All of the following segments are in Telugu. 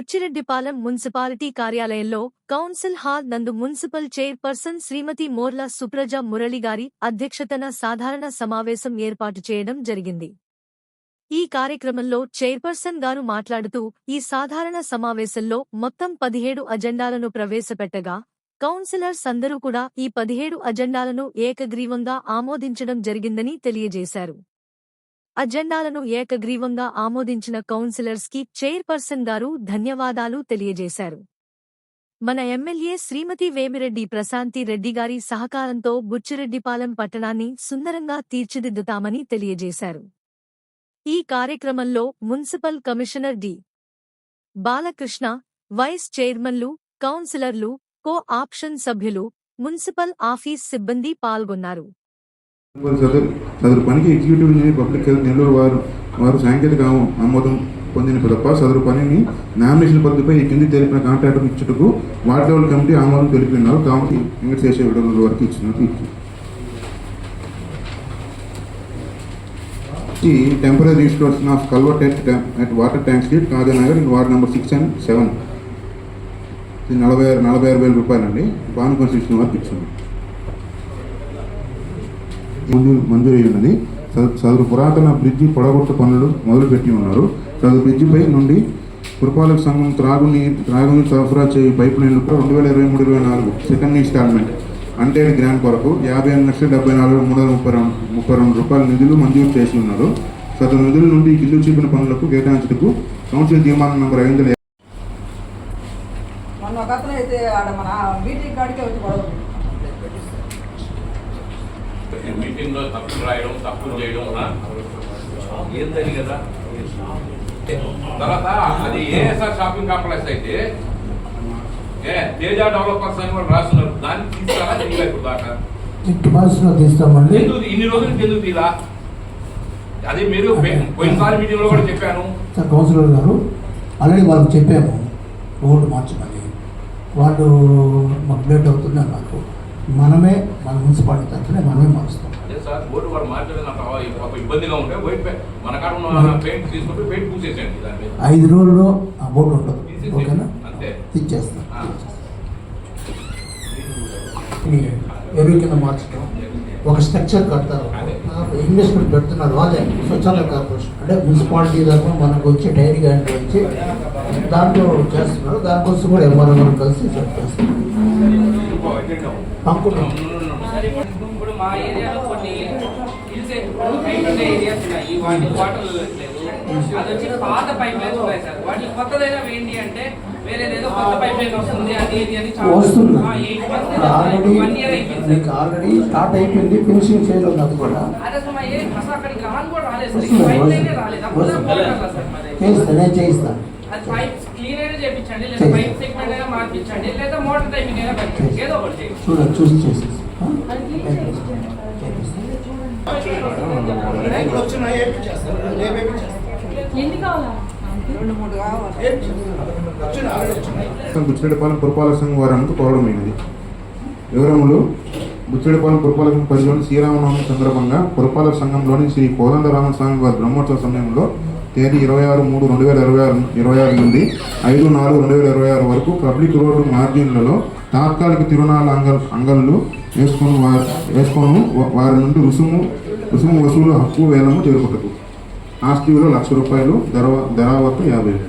బుచ్చిరెడ్డిపాలెం మున్సిపాలిటీ కార్యాలయంలో కౌన్సిల్ హాల్ నందు మున్సిపల్ చైర్పర్సన్ శ్రీమతి మోర్ల సుప్రజ మురళిగారి అధ్యక్షతన సాధారణ సమావేశం ఏర్పాటు చేయడం జరిగింది. ఈ కార్యక్రమంలో చైర్పర్సన్ గారు మాట్లాడుతూ ఈ సాధారణ సమావేశంలో మొత్తం 17 అజెండాలను ప్రవేశపెట్టగా కౌన్సిలర్స్ అందరూ కూడా ఈ 17 అజెండాలను ఏకగ్రీవంగా ఆమోదించడం జరిగిందని తెలియజేశారు. అజెండాలను ఏకగ్రీవంగా ఆమోదించిన కౌన్సిలర్స్ కి చైర్పర్సన్ గారు ధన్యవాదాలు తెలియజేశారు. మన ఎమ్మెల్యే శ్రీమతి వేమిరెడ్డి ప్రశాంతి రెడ్డి గారి సహకారంతో బుచ్చిరెడ్డిపాలెం పట్టణాన్ని సుందరంగా తీర్చిదిద్దుతామని తెలియజేశారు. ఈ కార్యక్రమంలో municipal commissioner D. Balakrishna, vice చైర్మన్లు, కౌన్సిలర్లు, కో ఆప్షన్ సభ్యులు, మున్సిపల్ ఆఫీస్ సిబ్బంది పాల్గొన్నారు. సదరు పనికి executive engineer public health Nellore వారు సాంకేతిక ఆమోదం పొందిన తప్ప సదరు పనిని నామినేషన్ పద్ధతిపై ఈ కింది తెలిపిన కాంట్రాక్టర్ ఇచ్చుటకు వార్డ్ లెవెల్ కమిటీ ఆమోదం తెలిపినారు. కాబట్టి ఇన్వెస్ట్ చేసే విడుదల వరకు ఇచ్చినట్టు temporary registration of culvert at water tank street Kajanagar in ward number 6 and 7 46,000 రూపాయలండి. బాను కన్స్ట్రక్షన్ వరకు ఇచ్చింది మంజూరు అయి ఉన్నది. సదరు పురాతన బ్రిడ్జి పొడగొట్టు పనులు మొదలుపెట్టి ఉన్నారు. సదరు బ్రిడ్జిపై నుండి పురపాలక సంఘం త్రాగునీరు సరఫరా చేయు పైప్ లైన్లకు 2023-24 సెకండ్ ఇన్స్టాల్మెంట్ అంటేడ్ గ్రాంట్ కొరకు 58,74,332 రూపాయల నిధులు మంజూరు చేసి ఉన్నారు. సదరు నిధుల నుండి కింద చూపిన పనులకు కేటాయించుటకు కౌన్సిల్ తీర్మానం నంబర్ 5 మీటింగ్ లో తప్పులు రాయడం, తప్పులు చేయడం ఏందని కదా. తర్వాత అది ఏఎస్ఆర్ షాపింగ్ కాంప్లెక్స్ అయితే తేజ డెవలపర్స్ అని కూడా రాస్తున్నారు. దాన్ని తీస్తారా తెలియదు ఇప్పుడు దాకా. ఇన్ని రోజులు ఎందుకు తీలా? అది మీరు పోయినసారి మీటింగ్ లో కూడా చెప్పాను. కౌన్సిలర్ గారు ఆల్రెడీ వాళ్ళకి చెప్పాము రోడ్డు మార్చమని. వాళ్ళు మాకు లేట్ అవుతుంది అన్నారు. మనమే మన మున్సిపాలిటీ తరఫున మనమే మారుస్తాం. అదే సార్, బోర్డు వాడు మార్చలేదు ఇబ్బందిగా ఉంటే మన కాడ ఉన్న పెయింట్ తీసుకుంటే పెయింట్ పూసేసేయండి. దాన్ని 5 రోజుల్లో ఆ బోర్డు ఉంటుంది. ఓకేనా? అంతే ఇచ్చేస్తాం. ఎరువు కింద మార్చడం, ఒక స్ట్రక్చర్ కడతారు, ఇన్వెస్ట్మెంట్ పెడుతున్నారు వాళ్ళే. స్వచ్ఛాలయ కార్పొరేషన్ అంటే మున్సిపాలిటీ తరఫున మనకు వచ్చి డైరీ గ్రాంట్ వచ్చి దాంట్లో చేస్తున్నారు. దానికోసం కూడా మనం కలిసి చేస్తాం. ఇప్పుడు మా ఏరియాలో కొన్ని ఏరియాస్ ఉన్నాయి. వాటి వాటర్ అది వచ్చి పాత పైప్ లైన్స్ ఉన్నాయి సార్. వాటి కొత్తదైనా ఏంటి అంటే వేరేదేదో కొత్త పైప్ లైన్ వస్తుంది. అది ఏది అని వస్తుంది. ఆల్రెడీ స్టార్ట్ అయిపోయింది, ఫినిషింగ్ చేయలేదు. అది కూడా అసలు అక్కడికి రాని కూడా రాలేదు సార్. పైప్ లైనే రాలేదు. నేను చేయిస్తాను. అది పైప్స్ క్లీన్ అయినా చేయించండి, లేదా పైప్ సెగ్మెంట్ అయినా మార్పించండి, లేదా మోటార్ టైమింగ్ అయినా పెట్టండి. ఏదో ఒకటి చేయండి. చూసి చేసేసి బుచ్చిరెడ్డిపాలెం పురపాలక సంఘం వారి అనుకు కోవడమైనది. వివరములు: బుచ్చిరెడ్డిపాలెం పురపాలక పరిధిలోని శ్రీరామనవమి సందర్భంగా పురపాలక సంఘంలోని శ్రీ కోదండరామస్వామి వారి బ్రహ్మోత్సవ సమయంలో తేదీ 26/3/2026 నుండి 5/4/2026 వరకు పబ్లిక్ రోడ్డు మార్జిన్లలో తాత్కాలిక తిరునాళ్ళ అంగళ్ళు వేసుకొని వారి నుండి రుసుము వసూలు హక్కు వేలము చేరుకుంటకు. ఆస్తి విలువ ₹1,00,000, ధరావత్తు 50,000.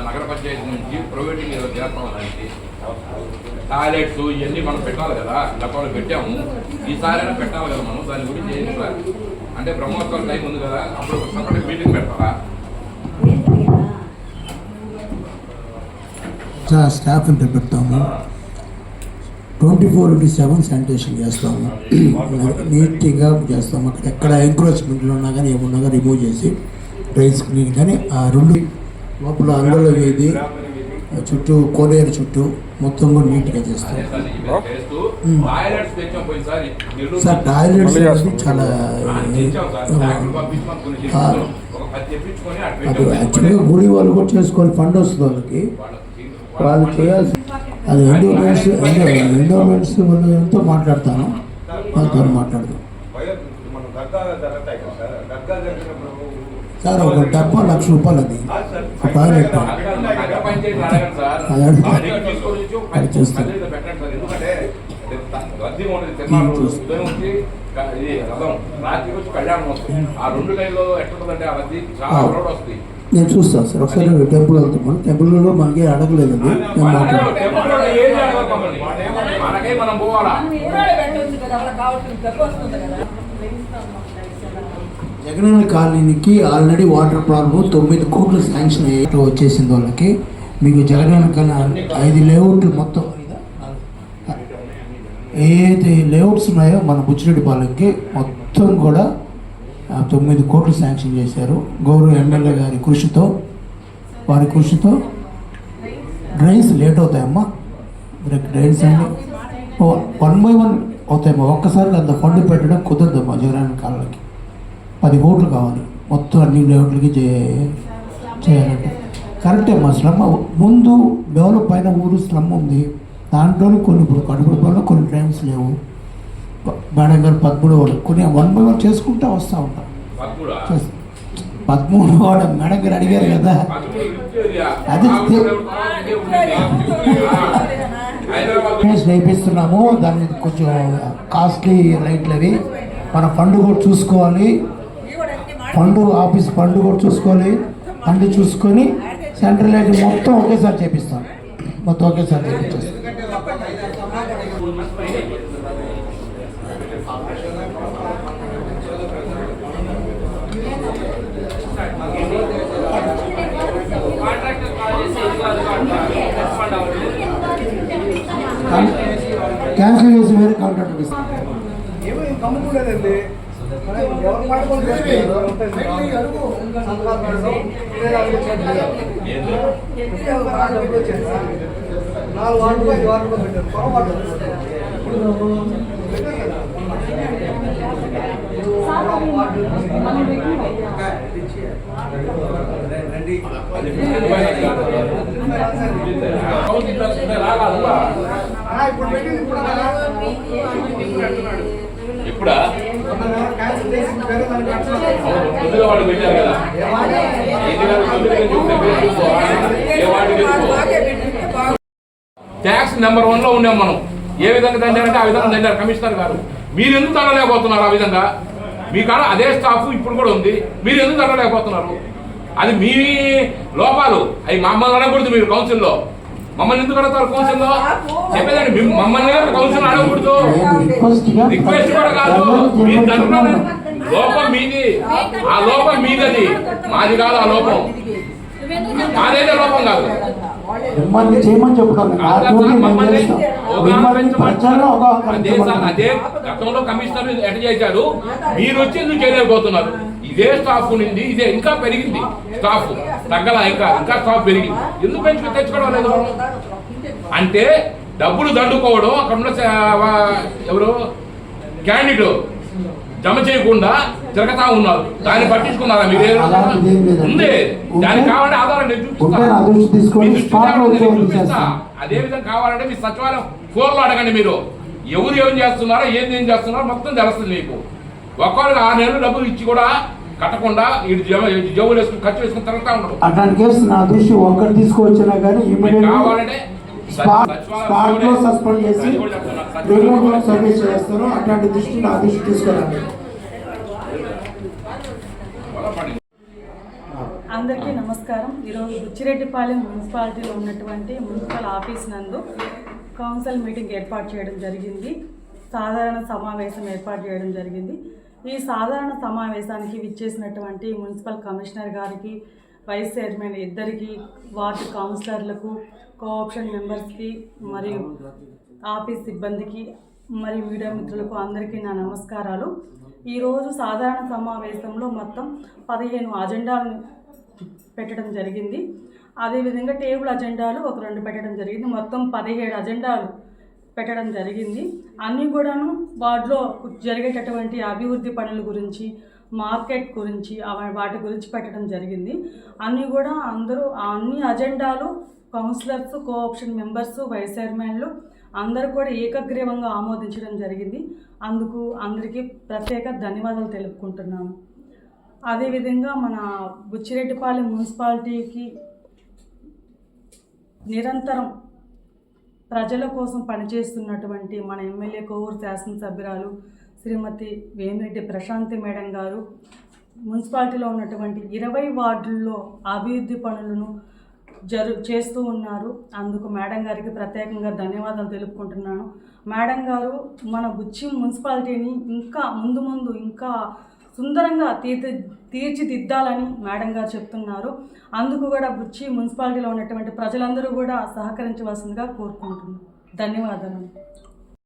నగర పంచాయతీ నుంచి ప్రైవేటింగ్ చేస్తామని టాయిలెట్స్ ఇవన్నీ మనం పెట్టాలి కదా. గతంలో పెట్టాము, ఈసారైనా పెట్టాలి కదా మనం. దాని గురించి ఏం సార్ అంటే బ్రహ్మోత్సవం టైం ఉంది కదా, అప్పుడు సపరేట్ మీటింగ్ పెడతారా? స్టాఫ్ అంటే పెడతాము. 24/7 శానిటేషన్ చేస్తాము. నీట్గా చేస్తాము. అక్కడ ఎక్కడ ఎంక్రోచ్మెంట్లు ఉన్నా కానీ ఏమున్నా కానీ రిమూవ్ చేసి డ్రైన్స్ క్లీన్ కానీ ఆ 2 లోపల అంగళ్ళ వీధి చుట్టూ కోనేరు చుట్టూ మొత్తం కూడా నీట్గా చేస్తాం సార్. టాయిలెట్స్ అనేది చాలా అది యాక్చువల్గా గుడి వాళ్ళు కూడా చేసుకోవాలి. ఫండ్ వస్తుంది వాళ్ళకి, వాళ్ళు చేయాల్సి. అది ఎండోమెంట్స్ వాళ్ళతో మాట్లాడతాను, వాళ్ళతో మాట్లాడతాం. సార్ ఒక డబ్బా ₹1,00,000 అది ఒక టాయిలెట్ నగర పంచాయతీ అడగండి సార్. అది అడుగుతా. అడిగి తీసుకొని వచ్చి ఒక అది చేస్తాం. పది ఐదు పెట్టండి సార్. ఎందుకంటే రద్దీగా ఉంటుంది. తిన్నాడు ఉదయం వచ్చి ఇది రథం రాత్రికి వచ్చి కళ్యాణం వస్తుంది. ఆ 2 లైన్లో ఎట్లుంటుందంటే ఆ రద్దీ చాలా రోడ్ వస్తుంది. నేను చూస్తాను సార్. ఒకసారి టెంపుల్ వెళ్తాము. టెంపుల్లో మనకి అడగలేదండి, నేను మాట్లాడతాను. టెంపుల్లో ఏం అడగదు మమ్మల్ని. మనకే మనం పోవాలా. జగనన్న కాలనీకి ఆల్రెడీ వాటర్ ప్రాబ్లం 9 కోట్లు శాంక్షన్ అయ్యేట్టు వచ్చేసింది వాళ్ళకి. మీకు జగనన్న కాలనీ 5 లేఅవుట్లు మొత్తం ఏదైతే లేఅవుట్స్ ఉన్నాయో మన బుచ్చిరెడ్డిపాలెంకి మొత్తం కూడా 9 కోట్లు శాంక్షన్ చేశారు. గౌరవ ఎమ్మెల్యే గారి కృషితో, వారి కృషితో. డ్రైన్స్ లేట్ అవుతాయమ్మా, డ్రైన్స్ అండి 1 by 1 అవుతాయమ్మా. ఒక్కసారి అంత ఫండ్ పెట్టడం కుదరదమ్మా. జగనన్న కాలనీకి 10 కోట్లు కావాలి మొత్తం అన్ని లేఅవుట్లకి చేయాలంటే. కరెక్టే అమ్మా. స్లమ్ ముందు డెవలప్ అయిన ఊరు స్లమ్ ఉంది, దాంట్లోనే కొన్ని ఇప్పుడు కడుపులో కొన్ని డ్రైన్స్ లేవు. మేడం గారు 13 వాడు కొన్ని 1 by 1 చేసుకుంటూ వస్తూ ఉంటాం. 13 వాడు మేడం గారు అడిగారు కదా, అది వేపిస్తున్నాము. దాన్ని కొంచెం కాస్ట్లీ లైట్లు అవి మన ఫండ్ కూడా చూసుకోవాలి. ఆఫీస్ ఫండ్ కూడా చూసుకోవాలి. ఫండ్ చూసుకొని సెంట్రల్ లైట్ మొత్తం ఒకేసారి చేపిస్తాం. మొత్తం ఒకేసారి చేపించేస్తాం. క్యాన్సిల్ చేసి వేరే కాంట్రాక్ట్ ఇస్తాం. ఇప్పుడా ముందుగా వాడు పెట్టారు కదా. ట్యాక్స్ నెంబర్ 1లో ఉన్నాం మనం. ఏ విధంగా దండారంటే ఆ విధంగా దండారు కమిషనర్ గారు. మీరు ఎందుకు దండలేకపోతున్నారు? ఆ విధంగా మీ కాడ అదే స్టాఫ్ ఇప్పుడు కూడా ఉంది, మీరు ఎందుకు దండలేకపోతున్నారు? అది మీ లోపాలు. అవి మమ్మల్ని అడగకూడదు. మీరు కౌన్సిల్లో మమ్మల్ని ఎందుకు అడుగుతారు? కౌన్సిల్లో చెప్పేదండి, మమ్మల్ని కౌన్సిల్ అడగకూడదు. రిక్వెస్ట్ కూడా కాదు. మీరు దండుకున్నారు, లోపం మీది. ఆ లోపం మీదది, మాది కాదు. ఆ లోపం మాదైతే లోపం కాదు. మిమ్మల్ని చేయమని చెప్తాను. అదే గతంలో కమిషనర్ ఎట్ చేశారు, మీరు వచ్చి ఎందుకు చేయలేకపోతున్నారు? ఇదే స్టాఫ్ ఉంది, ఇదే ఇంకా పెరిగింది. స్టాఫ్ తగ్గల, ఇంకా స్టాఫ్ పెరిగింది. ఎందుకు పెంచుకు తెచ్చుకోవడం లేదు? అంటే డబ్బులు దండుకోవడం, అక్కడ ఉన్న ఎవరు క్యాండిడేట్ జమ చేయకుండా తిరగతా ఉన్నారు. దాన్ని పట్టించుకున్నారా మీరు? ఉంది. దానికి కావాలంటే ఆధారం నేను చూపిస్తా. అదే విధంగా కావాలంటే మీ సచివాలయం 4లో అడగండి. మీరు ఎవరు ఏం చేస్తున్నారో, ఏం చేస్తున్నారో మొత్తం తెలుస్తుంది మీకు. ఒక్కరికి 6 నెలలు డబ్బులు ఇచ్చి కూడా కట్టకుండా జబ్బులు వేసుకుని ఖర్చు వేసుకుని తిరుగుతా ఉండరు. అట్లాంటి కేసు నా దృష్టి ఒక్కటి తీసుకువచ్చినా కానీ కావాలంటే సస్పెండ్ చేసి సర్వీస్ చేస్తారు. అట్లాంటి దృష్టి నా దృష్టి తీసుకురండి. అందరికీ నమస్కారం. ఈరోజు బుచ్చిరెడ్డిపాలెం మున్సిపాలిటీలో ఉన్నటువంటి మున్సిపల్ ఆఫీస్ నందు కౌన్సిల్ మీటింగ్ ఏర్పాటు చేయడం జరిగింది. సాధారణ సమావేశం ఏర్పాటు చేయడం జరిగింది. ఈ సాధారణ సమావేశానికి విచ్చేసినటువంటి మున్సిపల్ కమిషనర్ గారికి, వైస్ చైర్మన్ ఇద్దరికి, వార్డు కౌన్సిలర్లకు, కోఆప్షన్ మెంబర్స్కి, మరియు ఆఫీస్ సిబ్బందికి, మరియు మీడియా మిత్రులకు అందరికీ నా నమస్కారాలు. ఈరోజు సాధారణ సమావేశంలో మొత్తం 15 అజెండాలను పెట్టడం జరిగింది. అదేవిధంగా టేబుల్ అజెండాలు ఒక 2 పెట్టడం జరిగింది. మొత్తం 17 అజెండాలు పెట్టడం జరిగింది. అన్నీ కూడాను వార్డులో జరిగేటటువంటి అభివృద్ధి పనుల గురించి, మార్కెట్ గురించి, వాటి గురించి పెట్టడం జరిగింది. అన్నీ కూడా అన్ని అజెండాలు కౌన్సిలర్స్, కోఆప్షన్ మెంబర్స్, వైస్ చైర్మన్లు అందరూ కూడా ఏకగ్రీవంగా ఆమోదించడం జరిగింది. అందుకు అందరికీ ప్రత్యేక ధన్యవాదాలు తెలుపుకుంటున్నాను. అదేవిధంగా మన బుచ్చిరెడ్డిపాలెం మున్సిపాలిటీకి నిరంతరం ప్రజల కోసం పనిచేస్తున్నటువంటి మన ఎమ్మెల్యే కోవూరు శాసనసభ్యురాలు శ్రీమతి వేమిరెడ్డి ప్రశాంతి మేడం గారు మున్సిపాలిటీలో ఉన్నటువంటి 20 వార్డుల్లో అభివృద్ధి పనులను చేస్తూ ఉన్నారు. అందుకు మేడం గారికి ప్రత్యేకంగా ధన్యవాదాలు తెలుపుకుంటున్నాను. మేడం గారు మన బుచ్చి మున్సిపాలిటీని ఇంకా ముందు ఇంకా సుందరంగా తీర్చిదిద్దాలని మేడం గారు చెప్తున్నారు. అందుకు కూడా బుచ్చి మున్సిపాలిటీలో ఉన్నటువంటి ప్రజలందరూ కూడా సహకరించవలసిందిగా కోరుకుంటున్నాను. ధన్యవాదాలు.